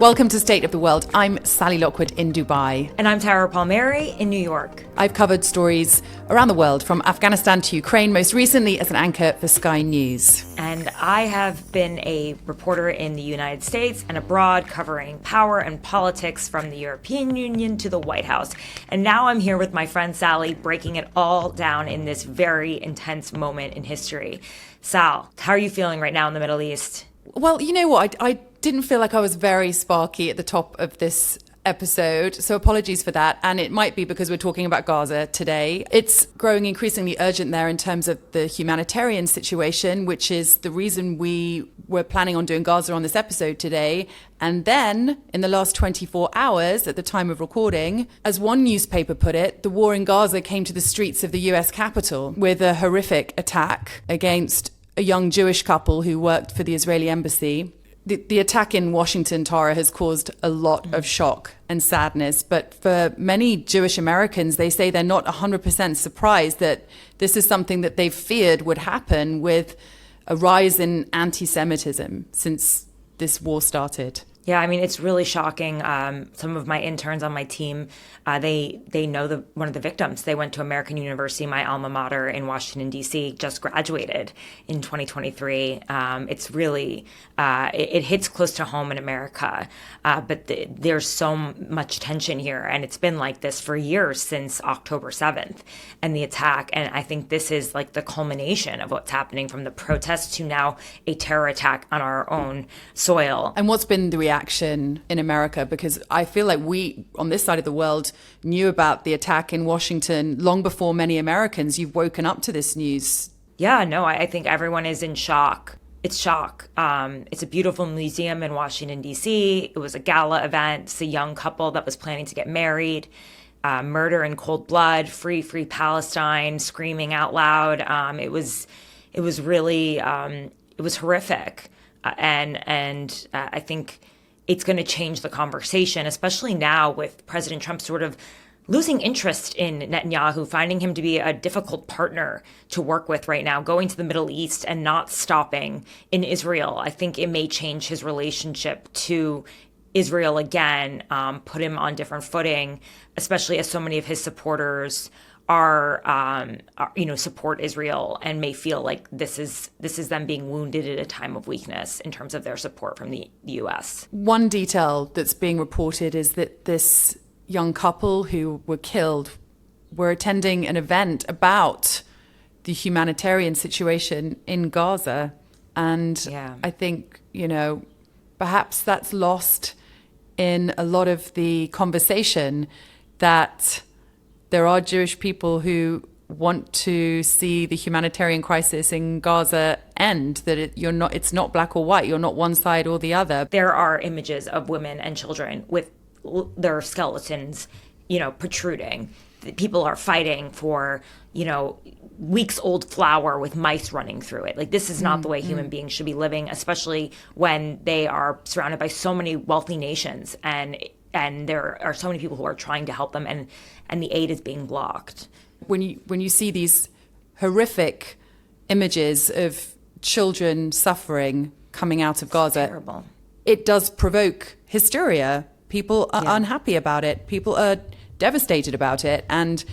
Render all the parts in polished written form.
Welcome to State of the World. I'm Sally Lockwood in Dubai. And I'm Tara Palmeri in New York. I've covered stories around the world, from Afghanistan to Ukraine, most recently as an anchor for Sky News. And I have been a reporter in the United States and abroad, covering power and politics from the European Union to the White House. And now I'm here with my friend Sally, breaking it all down in this very intense moment in history. Sal, how are you feeling right now in the Middle East? Well, you know what? I didn't feel like I was very sparky at the top of this episode, so apologies for that. And it might be because we're talking about Gaza today. It's growing increasingly urgent there in terms of the humanitarian situation, which is the reason we were planning on doing Gaza on this episode today. And then, in the last 24 hours, at the time of recording, as one newspaper put it, the war in Gaza came to the streets of the US Capitol with a horrific attack against a young Jewish couple who worked for the Israeli embassy. The attack in Washington, Tara, has caused a lot of shock and sadness. But for many Jewish Americans, they say they're not 100% surprised that this is something that they've feared would happen, with a rise in anti-Semitism since this war started. Yeah, I mean, it's really shocking. Some of my interns on my team, they know one of the victims. They went to American University, my alma mater in Washington, D.C., just graduated in 2023. It's really, it hits close to home in America, but there's so much tension here. And it's been like this for years, since October 7th and the attack. And I think this is like the culmination of what's happening, from the protests to now a terror attack on our own soil. And what's been the reaction in America? Because I feel like we, on this side of the world, knew about the attack in Washington long before many Americans. You've woken up to this news. Yeah, no, I think everyone is in shock. It's shock. It's a beautiful museum in Washington, D.C. It was a gala event. It's a young couple that was planning to get married. Murder in cold blood, free Palestine, screaming out loud. It was really, it was horrific. And I think it's going to change the conversation, especially now with President Trump sort of losing interest in Netanyahu, finding him to be a difficult partner to work with right now, going to the Middle East and not stopping in Israel. I think it may change his relationship to Israel again, put him on different footing, especially as so many of his supporters are support Israel and may feel like this is them being wounded at a time of weakness in terms of their support from the U.S. One detail that's being reported is that this young couple who were killed were attending an event about the humanitarian situation in Gaza. And yeah. I think, perhaps that's lost in a lot of the conversation, that there are Jewish people who want to see the humanitarian crisis in Gaza end, that it's not black or white. You're not one side or the other. There are images of women and children with their skeletons, protruding. People are fighting for, weeks old flour with mice running through it. Like, this is not the way human beings should be living, especially when they are surrounded by so many wealthy nations and there are so many people who are trying to help them, and the aid is being blocked. When you see these horrific images of children suffering coming out of Gaza, terrible. It does provoke hysteria. People are unhappy about it. People are devastated about it. And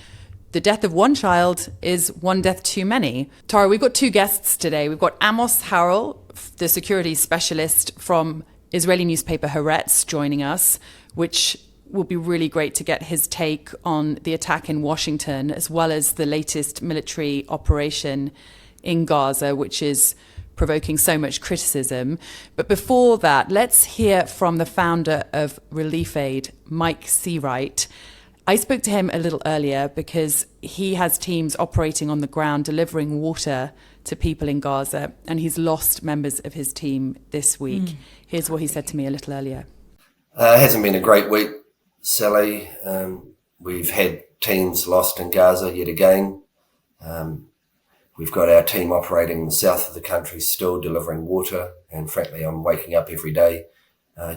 the death of one child is one death too many. Tara, we've got two guests today. We've got Amos Harel, the security specialist from Israeli newspaper Haaretz, joining us, which will be really great to get his take on the attack in Washington, as well as the latest military operation in Gaza, which is provoking so much criticism. But before that, let's hear from the founder of ReliefAid, Mike Seawright. I spoke to him a little earlier because he has teams operating on the ground, delivering water to people in Gaza, and he's lost members of his team this week. Here's what he said to me a little earlier. It hasn't been a great week, Sally. We've had teams lost in Gaza yet again. We've got our team operating in the south of the country, still delivering water. And frankly, I'm waking up every day,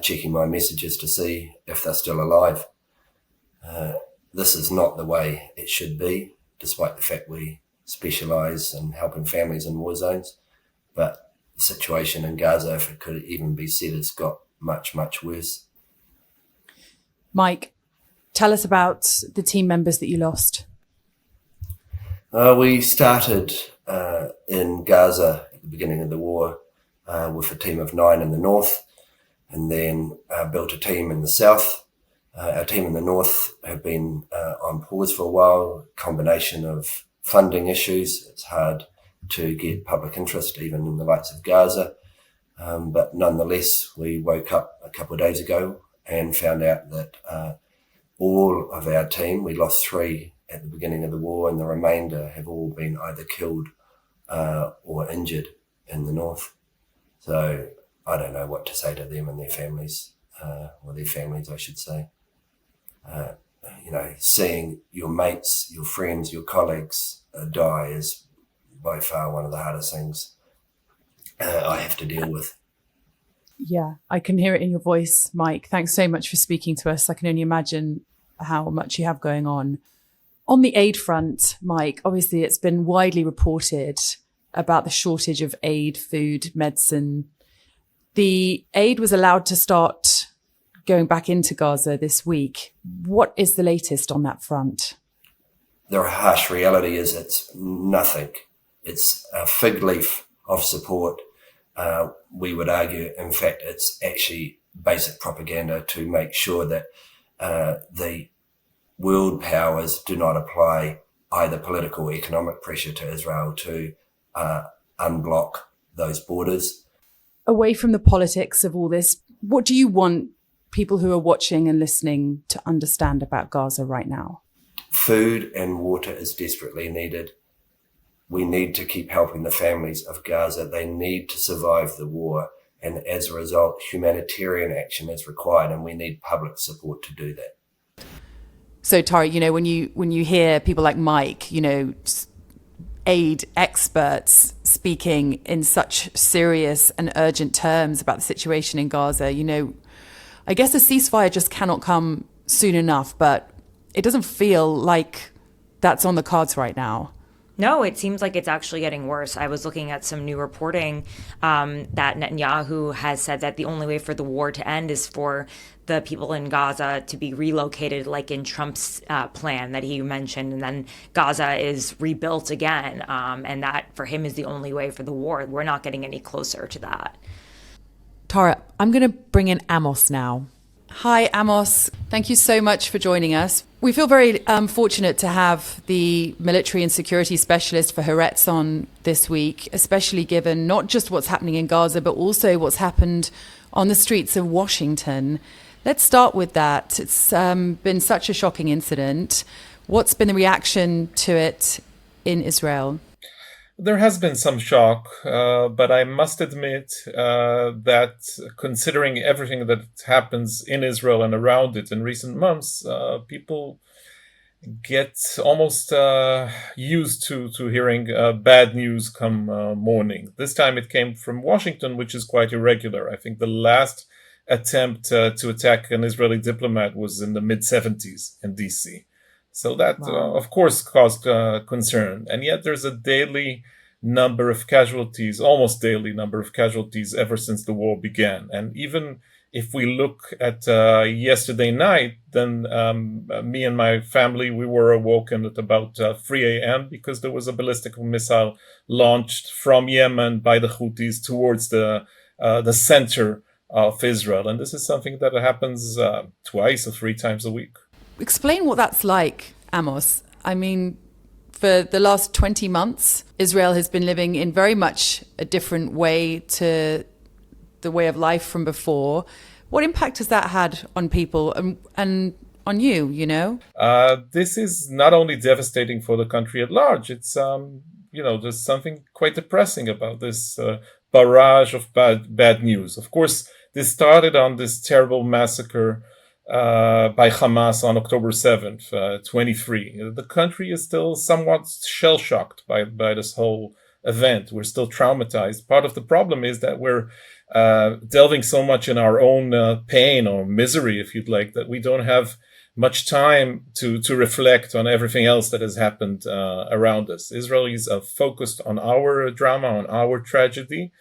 checking my messages to see if they're still alive. This is not the way it should be, despite the fact we specialise in helping families in war zones. But the situation in Gaza, if it could even be said, has got much, much worse. Mike, tell us about the team members that you lost. We started in Gaza at the beginning of the war with a team of 9 in the north, and then built a team in the south. Our team in the north have been on pause for a while, combination of funding issues. It's hard to get public interest even in the likes of Gaza. But nonetheless, we woke up a couple of days ago and found out that all of our team, we lost 3 at the beginning of the war, and the remainder have all been either killed or injured in the north. So I don't know what to say to them and their families, or their families, I should say. Seeing your mates, your friends, your colleagues die is by far one of the hardest things I have to deal with. Yeah, I can hear it in your voice, Mike. Thanks so much for speaking to us. I can only imagine how much you have going on. On the aid front, Mike, obviously it's been widely reported about the shortage of aid, food, medicine. The aid was allowed to start going back into Gaza this week. What is the latest on that front? The harsh reality is it's nothing. It's a fig leaf of support. We would argue, in fact, it's actually basic propaganda to make sure that the world powers do not apply either political or economic pressure to Israel to unblock those borders. Away from the politics of all this, what do you want people who are watching and listening to understand about Gaza right now? Food and water is desperately needed. We need to keep helping the families of Gaza. They need to survive the war. And as a result, humanitarian action is required, and we need public support to do that. So, Tara, when you hear people like Mike, aid experts speaking in such serious and urgent terms about the situation in Gaza, I guess a ceasefire just cannot come soon enough, but it doesn't feel like that's on the cards right now. No, it seems like it's actually getting worse. I was looking at some new reporting that Netanyahu has said that the only way for the war to end is for the people in Gaza to be relocated, like in Trump's plan that he mentioned, and then Gaza is rebuilt again. And that, for him, is the only way for the war. We're not getting any closer to that. Tara, I'm going to bring in Amos now. Hi, Amos. Thank you so much for joining us. We feel very fortunate to have the military and security specialist for Haaretz on this week, especially given not just what's happening in Gaza, but also what's happened on the streets of Washington. Let's start with that. It's been such a shocking incident. What's been the reaction to it in Israel? There has been some shock, but I must admit that considering everything that happens in Israel and around it in recent months, people get almost used to hearing bad news come morning. This time it came from Washington, which is quite irregular. I think the last attempt to attack an Israeli diplomat was in the mid-70s in D.C. So that, of course, caused concern. And yet there's a daily number of casualties, almost daily number of casualties ever since the war began. And even if we look at yesterday night, then me and my family, we were awoken at about 3 a.m. because there was a ballistic missile launched from Yemen by the Houthis towards the center of Israel. And this is something that happens twice or 3 times a week. Explain what that's like, Amos. I mean, for the last 20 months, Israel has been living in very much a different way to the way of life from before. What impact has that had on people and on you, This is not only devastating for the country at large. It's, there's something quite depressing about this barrage of bad news. Of course, this started on this terrible massacre by Hamas on October 7th, 23. The country is still somewhat shell-shocked by this whole event. We're still traumatized. Part of the problem is that we're delving so much in our own pain or misery, if you'd like, that we don't have much time to reflect on everything else that has happened around us. Israelis are focused on our drama, on our tragedy.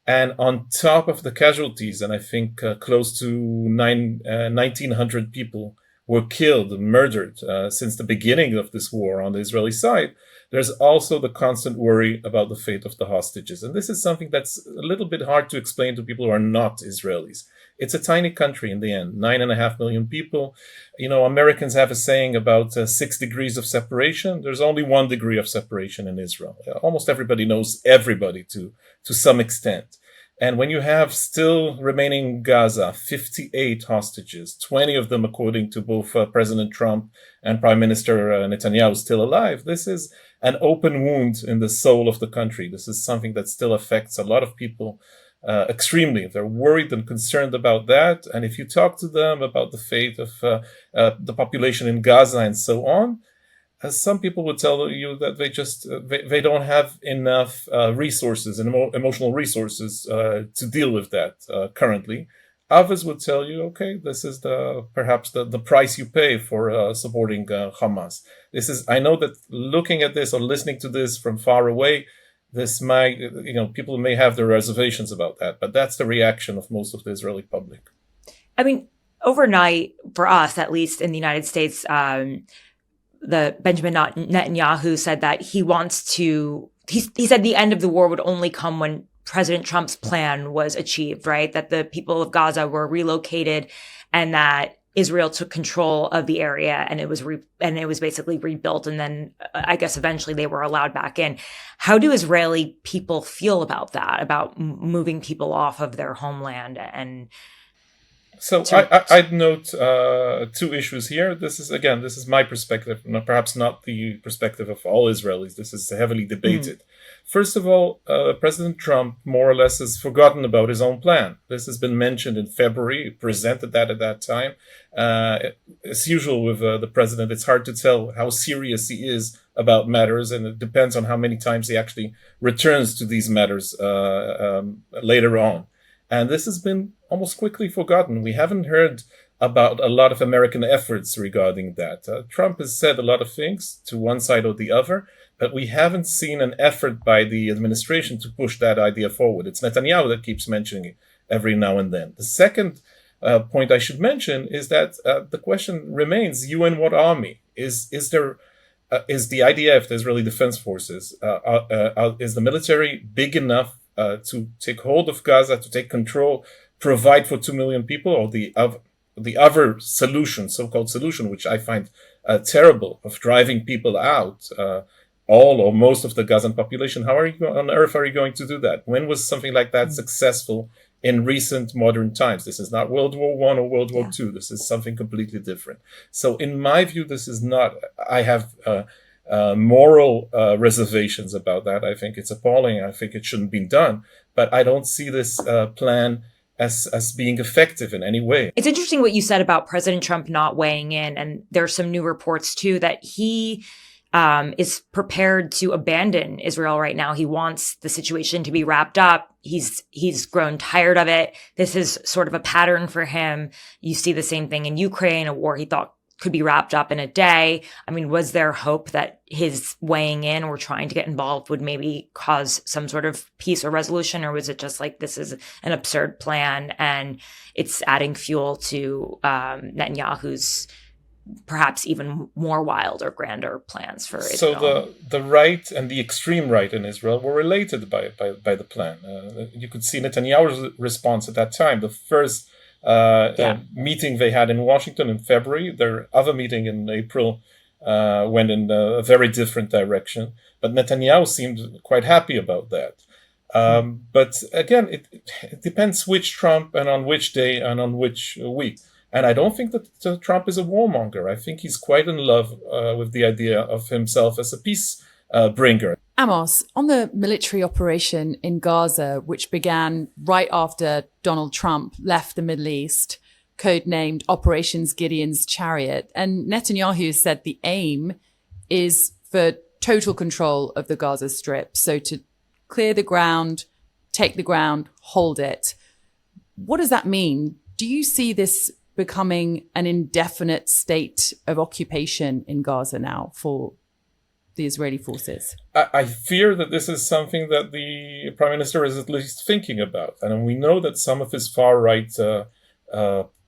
And on top of the casualties, and I think close to 1,900 people were killed, murdered since the beginning of this war on the Israeli side, there's also the constant worry about the fate of the hostages. And this is something that's a little bit hard to explain to people who are not Israelis. It's a tiny country in the end, 9.5 million people. You know, Americans have a saying about 6 degrees of separation. There's only 1 degree of separation in Israel. Almost everybody knows everybody to some extent. And when you have still remaining in Gaza 58 hostages, 20 of them, according to both President Trump and Prime Minister Netanyahu, still alive, this is an open wound in the soul of the country. This is something that still affects a lot of people extremely. They're worried and concerned about that. And if you talk to them about the fate of the population in Gaza and so on, some people would tell you that they don't have enough resources and emotional resources to deal with that currently. Others would tell you, okay, this is perhaps the price you pay for supporting Hamas. I know that looking at this or listening to this from far away, this might, people may have their reservations about that, but that's the reaction of most of the Israeli public. I mean, overnight, for us, at least in the United States, the Benjamin Netanyahu said that he said the end of the war would only come when President Trump's plan was achieved, right? That the people of Gaza were relocated and that Israel took control of the area and it was basically rebuilt. And then I guess eventually they were allowed back in. How do Israeli people feel about that, about moving people off of their homeland? And so I'd note 2 issues here. This is my perspective, perhaps not the perspective of all Israelis. This is heavily debated. First of all, President Trump more or less has forgotten about his own plan. This has been mentioned in February. He presented that at that time. As usual with the president, it's hard to tell how serious he is about matters, and it depends on how many times he actually returns to these matters later on. And this has been almost quickly forgotten. We haven't heard about a lot of American efforts regarding that. Trump has said a lot of things to one side or the other, but we haven't seen an effort by the administration to push that idea forward. It's Netanyahu that keeps mentioning it every now and then. The second point I should mention is that the question remains, UN what army? Is the IDF, the Israeli Defense Forces, is the military big enough to take hold of Gaza, to take control, provide for 2 million people, or the other solution, so-called solution, which I find terrible, of driving people out, all or most of the Gazan population? How on earth are you going to do that? When was something like that successful in recent modern times? This is not World War I or World War II. This is something completely different. So in my view, this is not, I have moral reservations about that. I think it's appalling. I think it shouldn't be done. But I don't see this plan as being effective in any way. It's interesting what you said about President Trump not weighing in. And there's some new reports, too, that he is prepared to abandon Israel right now. He wants the situation to be wrapped up. He's grown tired of it. This is sort of a pattern for him. You see the same thing in Ukraine, a war he thought could be wrapped up in a day. I mean, was there hope that his weighing in or trying to get involved would maybe cause some sort of peace or resolution? Or was it just like, this is an absurd plan and it's adding fuel to Netanyahu's perhaps even more wild or grander plans for Israel? So the right and the extreme right in Israel were related by the plan. You could see Netanyahu's response at that time. The first meeting they had in Washington in February, their other meeting in April went in a very different direction. But Netanyahu seemed quite happy about that. But again, it depends which Trump and on which day and on which week. And I don't think that Trump is a warmonger. I think he's quite in love with the idea of himself as a peace bringer. Amos, on the military operation in Gaza, which began right after Donald Trump left the Middle East, codenamed Operations Gideon's Chariot, and Netanyahu said the aim is for total control of the Gaza Strip, so to clear the ground, take the ground, hold it. What does that mean? Do you see this becoming an indefinite state of occupation in Gaza now for the Israeli forces? I fear that this is something that the Prime Minister is at least thinking about. And we know that some of his far-right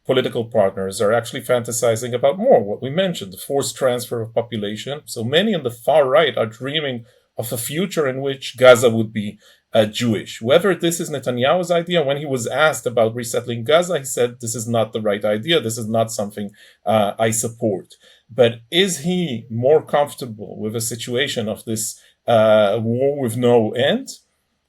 political partners are actually fantasizing about more, what we mentioned, the forced transfer of population. So many on the far right are dreaming of a future in which Gaza would be Jewish. Whether this is Netanyahu's idea, when he was asked about resettling Gaza, he said, this is not the right idea. This is not something I support. But is he more comfortable with a situation of this war with no end?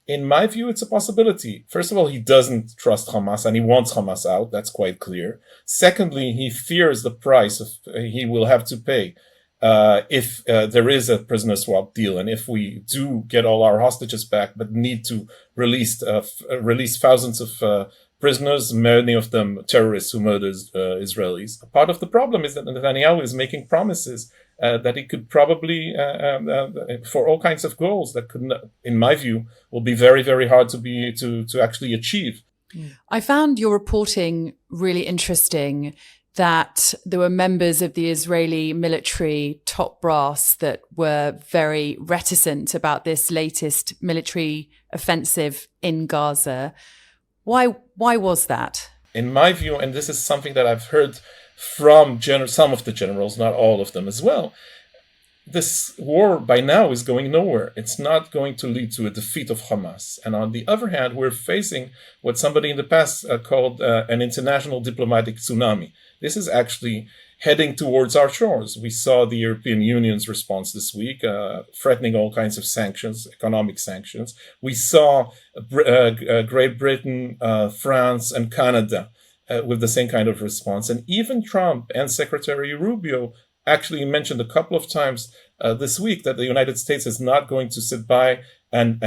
In my view, it's a possibility. First of all, he doesn't trust Hamas and he wants Hamas out. That's quite clear. Secondly, he fears the price he will have to pay if there is a prisoner swap deal, and if we do get all our hostages back, but need to release thousands of prisoners, many of them terrorists who murder Israelis. Part of the problem is that Netanyahu is making promises that he could probably, for all kinds of goals that could, in my view, will be very, very hard to actually achieve. I found your reporting really interesting, that there were members of the Israeli military top brass that were very reticent about this latest military offensive in Gaza. Why was that? In my view, and this is something that I've heard from some of the generals, not all of them as well, this war by now is going nowhere. It's not going to lead to a defeat of Hamas. And on the other hand, we're facing what somebody in the past called an international diplomatic tsunami. This is actually heading towards our shores. We saw the European Union's response this week, threatening all kinds of sanctions, economic sanctions. We saw Great Britain, France, and Canada with the same kind of response. And even Trump and Secretary Rubio actually mentioned a couple of times this week that the United States is not going to sit by and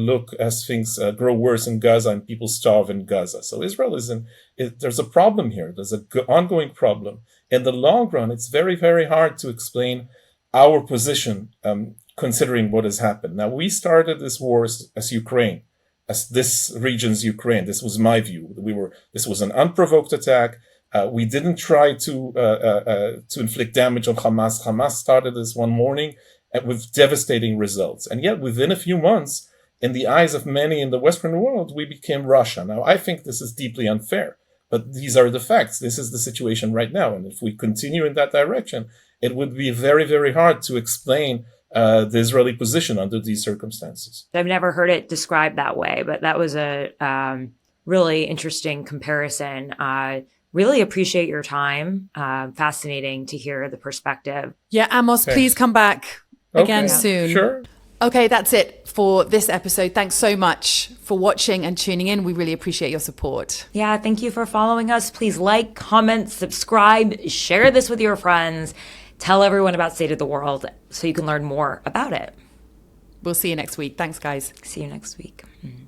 look as things grow worse in Gaza and people starve in Gaza. So Israel there's a problem here. There's an ongoing problem. In the long run, it's very, very hard to explain our position considering what has happened. Now, we started this war as Ukraine, as this region's Ukraine. This was my view. This was an unprovoked attack. We didn't try to inflict damage on Hamas. Hamas started this one morning with devastating results. And yet, within a few months, in the eyes of many in the Western world, we became Russia. Now, I think this is deeply unfair, but these are the facts. This is the situation right now. And if we continue in that direction, it would be very, very hard to explain the Israeli position under these circumstances. I've never heard it described that way, but that was a really interesting comparison. Really appreciate your time. Fascinating to hear the perspective. Yeah, Amos, please come back again soon. Sure. Okay, that's it for this episode. Thanks so much for watching and tuning in. We really appreciate your support. Yeah, thank you for following us. Please like, comment, subscribe, share this with your friends. Tell everyone about State of the World so you can learn more about it. We'll see you next week. Thanks, guys. See you next week. Mm-hmm.